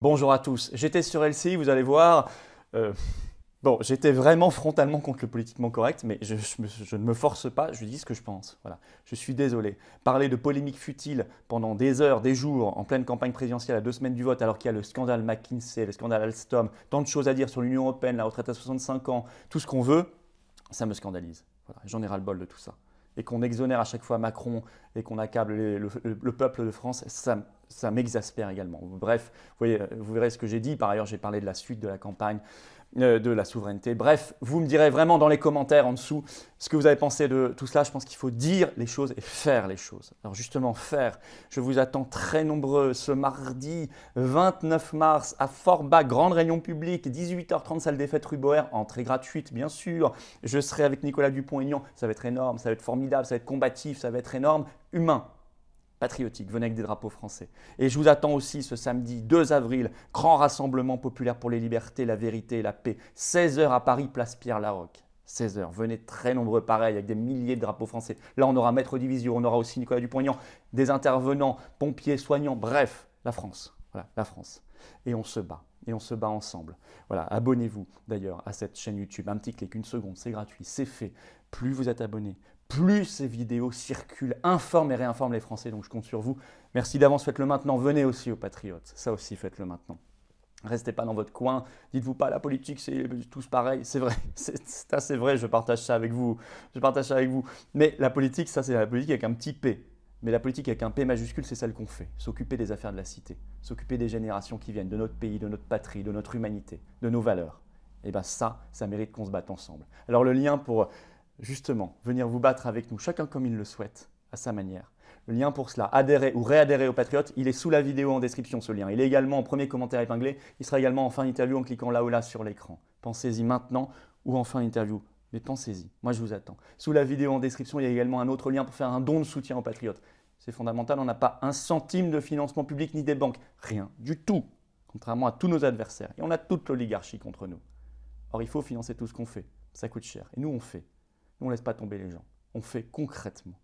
Bonjour à tous. J'étais sur LCI, vous allez voir. euh, bon, j'étais vraiment frontalement contre le politiquement correct, mais je ne me force pas, je dis ce que je pense. Voilà. Je suis désolé. Parler de polémiques futiles pendant des heures, des jours, en pleine campagne présidentielle à 2 semaines du vote, alors qu'il y a le scandale McKinsey, le scandale Alstom, tant de choses à dire sur l'Union européenne, la retraite à 65 ans, tout ce qu'on veut, ça me scandalise. Voilà. J'en ai ras-le-bol de tout ça. Et qu'on exonère à chaque fois Macron et qu'on accable le peuple de France, ça m'exaspère également. Bref, vous verrez ce que j'ai dit. Par ailleurs, j'ai parlé de la suite de la campagne, de la souveraineté. Bref, vous me direz vraiment dans les commentaires en dessous ce que vous avez pensé de tout cela. Je pense qu'il faut dire les choses et faire les choses. Alors justement, faire. Je vous attends très nombreux ce mardi 29 mars à Forbach, grande réunion publique, 18h30, salle des fêtes rue Boer, entrée gratuite bien sûr. Je serai avec Nicolas Dupont-Aignan, ça va être énorme, ça va être formidable, ça va être combatif, ça va être énorme, humain, patriotique, venez avec des drapeaux français. Et je vous attends aussi ce samedi 2 avril, grand rassemblement populaire pour les libertés, la vérité et la paix, 16h à Paris, place Pierre-Laroque. 16h, venez très nombreux pareil, avec des milliers de drapeaux français. Là, on aura Maître Division, on aura aussi Nicolas Dupont-Aignan, des intervenants, pompiers, soignants, bref, la France. Voilà, la France. Et on se bat. Et on se bat ensemble. Voilà, abonnez-vous d'ailleurs à cette chaîne YouTube. Un petit clic, une seconde, c'est gratuit, c'est fait. Plus vous êtes abonnés, plus ces vidéos circulent, informent et réinforment les Français. Donc je compte sur vous. Merci d'avance, faites-le maintenant. Venez aussi aux Patriotes. Ça aussi, faites-le maintenant. Restez pas dans votre coin. Dites-vous pas la politique, c'est tous pareil. C'est vrai, c'est vrai. Je partage ça avec vous. Je partage ça avec vous. Mais la politique, ça c'est la politique avec un petit P. Mais la politique avec un P majuscule, c'est celle qu'on fait. S'occuper des affaires de la cité, s'occuper des générations qui viennent, de notre pays, de notre patrie, de notre humanité, de nos valeurs. Et bien ça mérite qu'on se batte ensemble. Alors le lien pour justement venir vous battre avec nous, chacun comme il le souhaite, à sa manière. Le lien pour cela, adhérer ou réadhérer aux Patriotes, il est sous la vidéo en description ce lien. Il est également en premier commentaire épinglé. Il sera également en fin d'interview en cliquant là ou là sur l'écran. Pensez-y maintenant ou en fin d'interview. Mais pensez-y, moi je vous attends. Sous la vidéo en description, il y a également un autre lien pour faire un don de soutien aux Patriotes. C'est fondamental, on n'a pas un centime de financement public ni des banques. Rien du tout, contrairement à tous nos adversaires. Et on a toute l'oligarchie contre nous. Or, il faut financer tout ce qu'on fait. Ça coûte cher. Et nous, on fait. Nous, on ne laisse pas tomber les gens. On fait concrètement.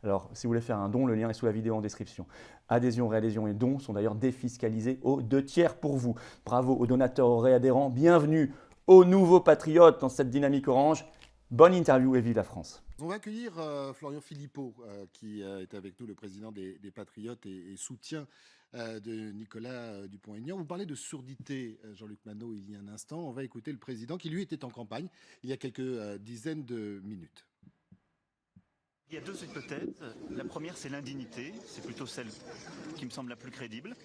Alors, si vous voulez faire un don, le lien est sous la vidéo en description. Adhésion, réadhésion et dons sont d'ailleurs défiscalisés aux 2/3 pour vous. Bravo aux donateurs, aux réadhérents. Bienvenue aux nouveaux patriotes dans cette dynamique orange. Bonne interview et vive la France. On va accueillir Florian Philippot, qui est avec nous, le président des Patriotes et soutien de Nicolas Dupont-Aignan. Vous parlez de surdité, Jean-Luc Manot, il y a un instant. On va écouter le président qui, lui, était en campagne il y a quelques dizaines de minutes. Il y a deux hypothèses. La première, c'est l'indignité. C'est plutôt celle qui me semble la plus crédible.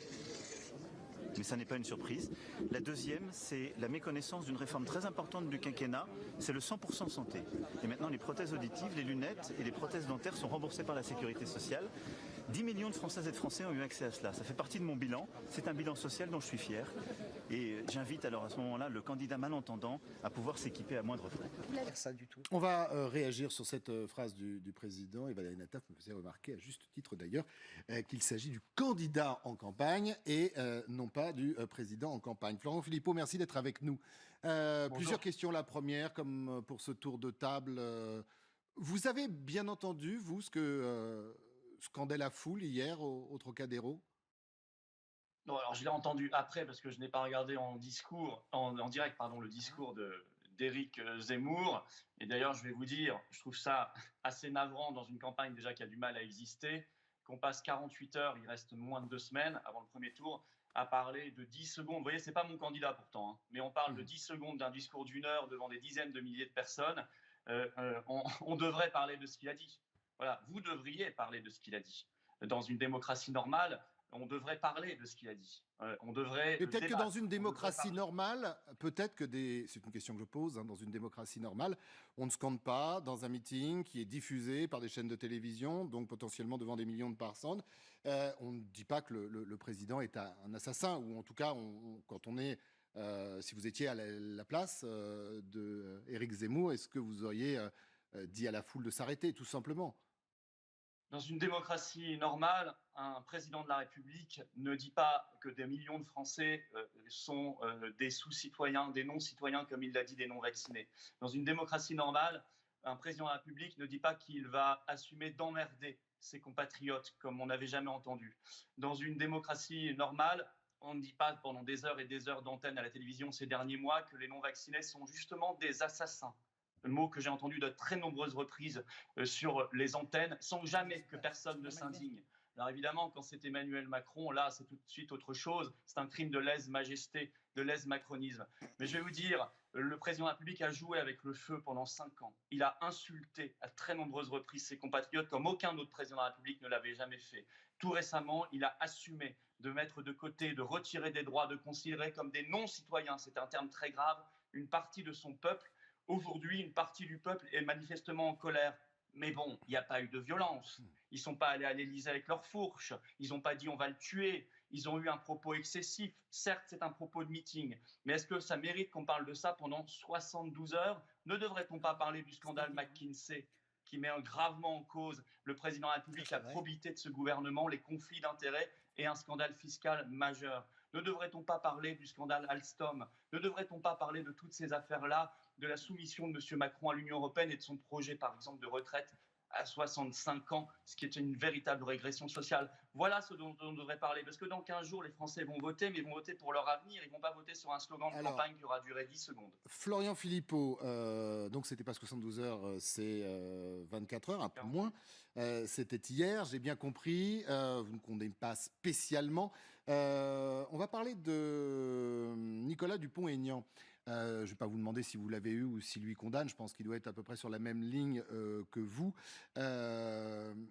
Mais ça n'est pas une surprise. La deuxième, c'est la méconnaissance d'une réforme très importante du quinquennat, c'est le 100% santé. Et maintenant, les prothèses auditives, les lunettes et les prothèses dentaires sont remboursées par la sécurité sociale. 10 millions de Françaises et de Français ont eu accès à cela. Ça fait partie de mon bilan. C'est un bilan social dont je suis fier. Et j'invite alors à ce moment-là le candidat malentendant à pouvoir s'équiper à moindre frais. Ça du tout. On va réagir sur cette phrase du président. Et Valérie Nataf me faisait remarquer, à juste titre d'ailleurs, qu'il s'agit du candidat en campagne et non pas du président en campagne. Florent Philippot, merci d'être avec nous. Plusieurs questions. La première, comme pour ce tour de table. Vous avez bien entendu, vous, ce que scandait la foule hier au Trocadéro? Non, alors je l'ai entendu après parce que je n'ai pas regardé en direct, pardon, le discours d'Éric Zemmour. Et d'ailleurs, je vais vous dire, je trouve ça assez navrant dans une campagne déjà qui a du mal à exister, qu'on passe 48 heures, il reste moins de 2 semaines avant le premier tour, à parler de 10 secondes. Vous voyez, c'est pas mon candidat pourtant, hein, mais on parle de 10 secondes d'un discours d'1 heure devant des dizaines de milliers de personnes. On devrait parler de ce qu'il a dit. Voilà, vous devriez parler de ce qu'il a dit. Dans une démocratie normale, on devrait parler de ce qu'il a dit. On devrait Mais peut-être que dans débattre. une démocratie normale, peut-être que c'est une question que je pose, hein, dans une démocratie normale, on ne scande pas dans un meeting qui est diffusé par des chaînes de télévision, donc potentiellement devant des millions de personnes. On ne dit pas que le président est un assassin, ou en tout cas, quand on est, si vous étiez à la place de Éric Zemmour, est-ce que vous auriez dit à la foule de s'arrêter, tout simplement? Dans une démocratie normale, un président de la République ne dit pas que des millions de Français sont des sous-citoyens, des non-citoyens, comme il l'a dit, des non-vaccinés. Dans une démocratie normale, un président de la République ne dit pas qu'il va assumer d'emmerder ses compatriotes, comme on n'avait jamais entendu. Dans une démocratie normale, on ne dit pas pendant des heures et des heures d'antenne à la télévision ces derniers mois que les non-vaccinés sont justement des assassins. Le mot que j'ai entendu de très nombreuses reprises sur les antennes, sans jamais que personne ne s'indigne. Alors évidemment, quand c'est Emmanuel Macron, là, c'est tout de suite autre chose. C'est un crime de lèse-majesté, de lèse-macronisme. Mais je vais vous dire, le président de la République a joué avec le feu pendant 5 ans. Il a insulté à très nombreuses reprises ses compatriotes comme aucun autre président de la République ne l'avait jamais fait. Tout récemment, il a assumé de mettre de côté, de retirer des droits, de considérer comme des non-citoyens, c'est un terme très grave, une partie de son peuple. Aujourd'hui, une partie du peuple est manifestement en colère. Mais bon, il n'y a pas eu de violence. Ils ne sont pas allés à l'Élysée avec leurs fourches. Ils n'ont pas dit on va le tuer. Ils ont eu un propos excessif. Certes, c'est un propos de meeting. Mais est-ce que ça mérite qu'on parle de ça pendant 72 heures? Ne devrait-on pas parler du scandale McKinsey qui met gravement en cause le président de la République, la probité de ce gouvernement, les conflits d'intérêts et un scandale fiscal majeur? Ne devrait-on pas parler du scandale Alstom? Ne devrait-on pas parler de toutes ces affaires-là, de la soumission de M. Macron à l'Union européenne et de son projet, par exemple, de retraite à 65 ans, ce qui est une véritable régression sociale? Voilà ce dont on devrait parler, parce que dans 15 jours, les Français vont voter, mais ils vont voter pour leur avenir, ils ne vont pas voter sur un slogan de campagne qui aura duré 10 secondes. Florian Philippot, donc c'était pas 72 heures, c'est 24 heures, un peu moins. C'était hier, j'ai bien compris, vous ne condamnez pas spécialement. On va parler de Nicolas Dupont-Aignan. Je ne vais pas vous demander si vous l'avez eu ou s'il lui condamne. Je pense qu'il doit être à peu près sur la même ligne que vous.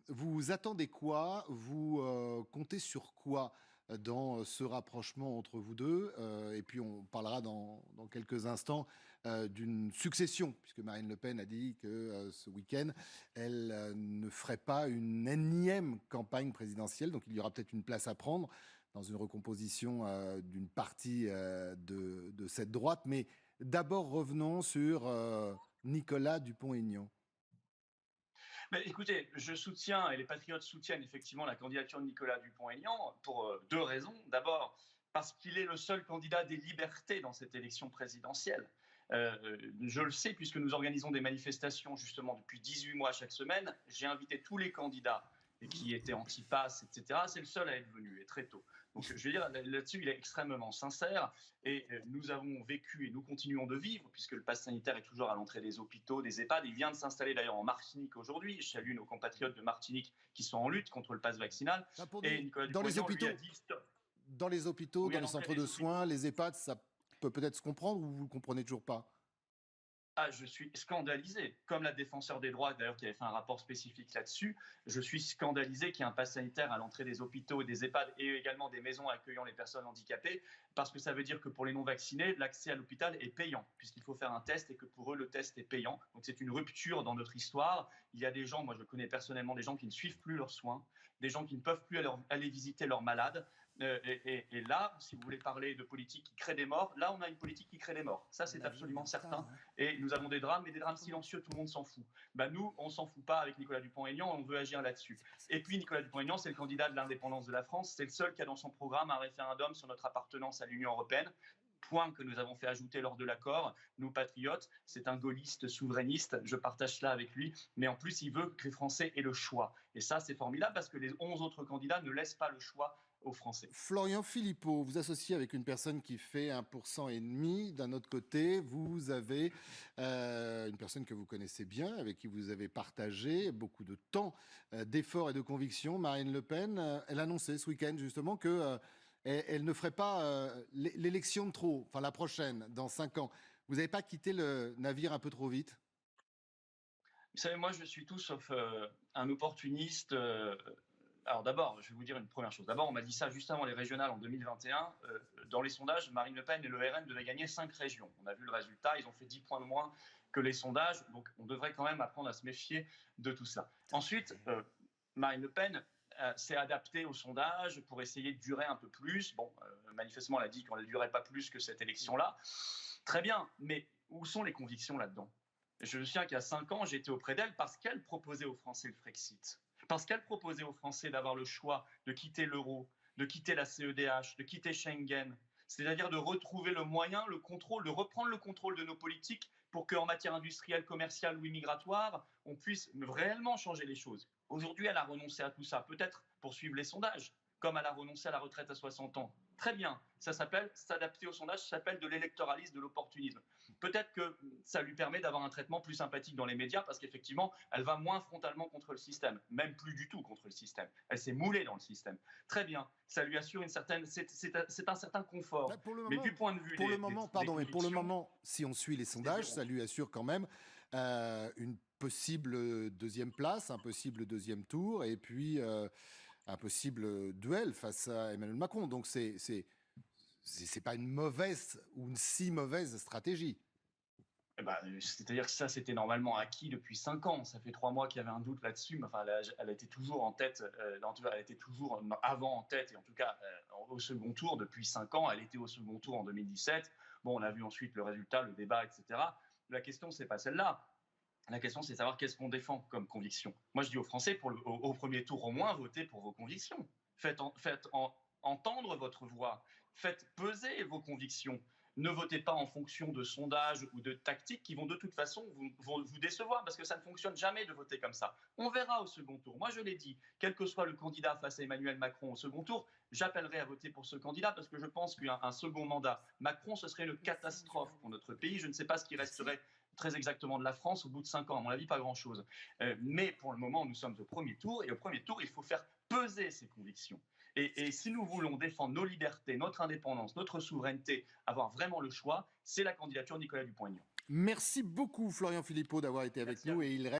Vous attendez quoi? Vous comptez sur quoi dans ce rapprochement entre vous deux? Et puis on parlera dans quelques instants d'une succession, puisque Marine Le Pen a dit que ce week-end, elle ne ferait pas une énième campagne présidentielle. Donc il y aura peut-être une place à prendre dans une recomposition d'une partie de cette droite. Mais d'abord, revenons sur Nicolas Dupont-Aignan. Mais écoutez, je soutiens, et les patriotes soutiennent effectivement la candidature de Nicolas Dupont-Aignan pour 2 raisons. D'abord, parce qu'il est le seul candidat des libertés dans cette élection présidentielle. Je le sais puisque nous organisons des manifestations justement depuis 18 mois chaque semaine. J'ai invité tous les candidats qui étaient anti-pass, etc. C'est le seul à être venu, et très tôt. Donc je veux dire, là-dessus, il est extrêmement sincère. Et nous avons vécu et nous continuons de vivre, puisque le pass sanitaire est toujours à l'entrée des hôpitaux, des EHPAD. Il vient de s'installer d'ailleurs en Martinique aujourd'hui. Je salue nos compatriotes de Martinique qui sont en lutte contre le pass vaccinal. Et Nicolas Dupont-Aignan lui a dit stop. Dans les hôpitaux, oui, dans les centres de soins, les EHPAD, ça peut peut-être se comprendre, ou vous ne comprenez toujours pas? Ah, je suis scandalisé, comme la défenseur des droits d'ailleurs qui avait fait un rapport spécifique là-dessus, je suis scandalisé qu'il y ait un pass sanitaire à l'entrée des hôpitaux, des EHPAD et également des maisons accueillant les personnes handicapées, parce que ça veut dire que pour les non-vaccinés, l'accès à l'hôpital est payant, puisqu'il faut faire un test et que pour eux, le test est payant. Donc c'est une rupture dans notre histoire. Il y a des gens, moi je connais personnellement des gens qui ne suivent plus leurs soins, des gens qui ne peuvent plus aller visiter leurs malades. Et là, si vous voulez parler de politique qui crée des morts, là, on a une politique qui crée des morts. Ça, c'est absolument certain. Et nous avons des drames, mais des drames silencieux, tout le monde s'en fout. Ben, nous, on ne s'en fout pas avec Nicolas Dupont-Aignan, on veut agir là-dessus. Et puis, Nicolas Dupont-Aignan, c'est le candidat de l'indépendance de la France. C'est le seul qui a dans son programme un référendum sur notre appartenance à l'Union européenne. Point que nous avons fait ajouter lors de l'accord, nous patriotes, c'est un gaulliste souverainiste, je partage cela avec lui, mais en plus il veut que les Français aient le choix. Et ça c'est formidable parce que les 11 autres candidats ne laissent pas le choix aux Français. Florian Philippot, vous associez avec une personne qui fait 1,5%. D'un autre côté, vous avez une personne que vous connaissez bien, avec qui vous avez partagé beaucoup de temps, d'efforts et de convictions, Marine Le Pen. Elle annonçait ce week-end justement que elle ne ferait pas l'élection de trop, enfin la prochaine, dans 5 ans. Vous n'avez pas quitté le navire un peu trop vite? Vous savez, moi je suis tout sauf un opportuniste. Alors d'abord, je vais vous dire une première chose. D'abord, on m'a dit ça juste avant les régionales en 2021. Dans les sondages, Marine Le Pen et le RN devaient gagner 5 régions. On a vu le résultat, ils ont fait 10 points de moins que les sondages. Donc on devrait quand même apprendre à se méfier de tout ça. Ensuite, Marine Le Pen s'est adaptée au sondage pour essayer de durer un peu plus. Bon, manifestement, elle a dit qu'on ne durerait pas plus que cette élection-là. Très bien, mais où sont les convictions là-dedans? Je me souviens qu'il y a 5 ans, j'étais auprès d'elle parce qu'elle proposait aux Français le Frexit. Parce qu'elle proposait aux Français d'avoir le choix de quitter l'euro, de quitter la CEDH, de quitter Schengen, c'est-à-dire de retrouver le moyen, le contrôle, de reprendre le contrôle de nos politiques pour qu'en matière industrielle, commerciale ou immigratoire, on puisse réellement changer les choses. Aujourd'hui, elle a renoncé à tout ça, peut-être pour suivre les sondages, comme elle a renoncé à la retraite à 60 ans. Très bien, ça s'appelle s'adapter au sondage, ça s'appelle de l'électoralisme, de l'opportunisme. Peut-être que ça lui permet d'avoir un traitement plus sympathique dans les médias parce qu'effectivement, elle va moins frontalement contre le système, même plus du tout contre le système. Elle s'est moulée dans le système. Très bien, ça lui assure une certaine, c'est un certain confort. Bah, pour le Mais moment, du point de vue pour des, le moment, des pardon, mais pour le convictions, moment, si on suit les sondages, zéro. ça lui assure quand même une possible deuxième place, un possible deuxième tour, et puis un possible duel face à Emmanuel Macron. Donc c'est pas une mauvaise ou une si mauvaise stratégie. Eh ben, c'est-à-dire que ça, c'était normalement acquis depuis 5 ans. Ça fait 3 mois qu'il y avait un doute là-dessus, mais enfin, elle était toujours en tête, elle était toujours avant en tête, et en tout cas au second tour depuis 5 ans. Elle était au second tour en 2017. Bon, on a vu ensuite le résultat, le débat, etc. La question, c'est pas celle-là. La question, c'est de savoir qu'est-ce qu'on défend comme conviction. Moi, je dis aux Français, au premier tour, au moins, votez pour vos convictions. Faites entendre votre voix. Faites peser vos convictions. Ne votez pas en fonction de sondages ou de tactiques qui vont de toute façon vous décevoir, parce que ça ne fonctionne jamais de voter comme ça. On verra au second tour. Moi, je l'ai dit, quel que soit le candidat face à Emmanuel Macron au second tour, j'appellerai à voter pour ce candidat, parce que je pense qu'un second mandat Macron, ce serait une catastrophe pour notre pays. Je ne sais pas ce qui resterait très exactement de la France au bout de 5 ans. À mon avis, pas grand-chose. Mais pour le moment, nous sommes au premier tour, et au premier tour, il faut faire peser ses convictions. Et si nous voulons défendre nos libertés, notre indépendance, notre souveraineté, avoir vraiment le choix, c'est la candidature de Nicolas Dupont-Aignan. Merci beaucoup, Florian Philippot, d'avoir été avec Merci à nous. vous. Et il